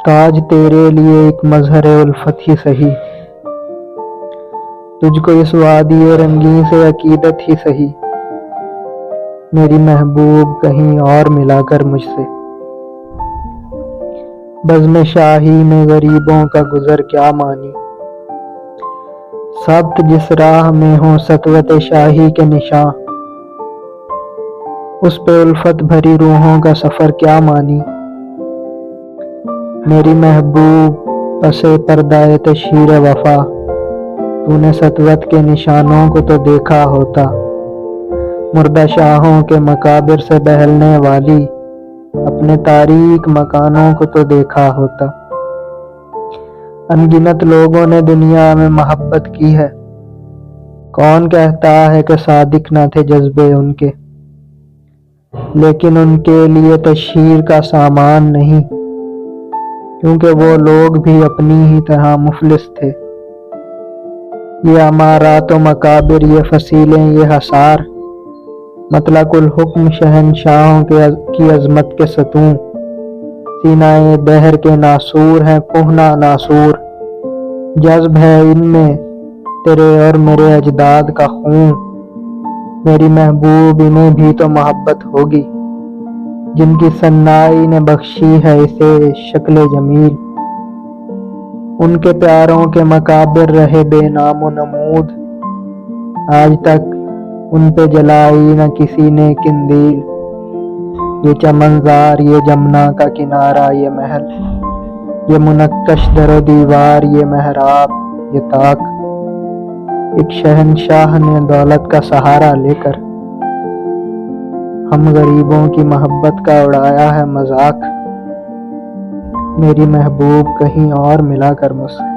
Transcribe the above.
تاج تیرے لیے ایک مظہر الفت ہی سہی، تجھ کو اس وادی رنگین سے عقیدت ہی سہی، میری محبوب کہیں اور ملا کر مجھ سے۔ بزم شاہی میں غریبوں کا گزر کیا مانی، ثابت جس راہ میں ہوں سطوت شاہی کے نشاں، اس پہ الفت بھری روحوں کا سفر کیا مانی، میری محبوب پس پردہ تشہیر وفا، تو نے سطوت کے نشانوں کو تو دیکھا ہوتا، مردہ شاہوں کے مقابر سے بہلنے والی اپنے تاریک مکانوں کو تو دیکھا ہوتا۔ ان گنت لوگوں نے دنیا میں محبت کی ہے، کون کہتا ہے کہ صادق نہ تھے جذبے ان کے، لیکن ان کے لیے تشہیر کا سامان نہیں، کیونکہ وہ لوگ بھی اپنی ہی طرح مفلس تھے۔ یہ عمارات و مقابر، یہ فصیلیں، یہ حصار، مطلق الحکم شہنشاہوں کی عظمت کے ستون، سینہ دہر کے ناسور ہیں کہنہ ناسور، جذب ہے ان میں تیرے اور میرے اجداد کا خون، میری محبوب انہیں بھی تو محبت ہوگی جن کی صنائی نے بخشی ہے اسے شکل جمیل، ان کے پیاروں کے مقابر رہے بے نام و نمود، آج تک ان پہ جلائی نہ کسی نے قندیل، یہ چمنزار، یہ جمنا کا کنارہ، یہ محل، یہ منقش در و دیوار، یہ محراب، یہ طاق، ایک شہنشاہ نے دولت کا سہارا لے کر ہم غریبوں کی محبت کا اڑایا ہے مذاق، میری محبوب کہیں اور ملا کر مجھ سے۔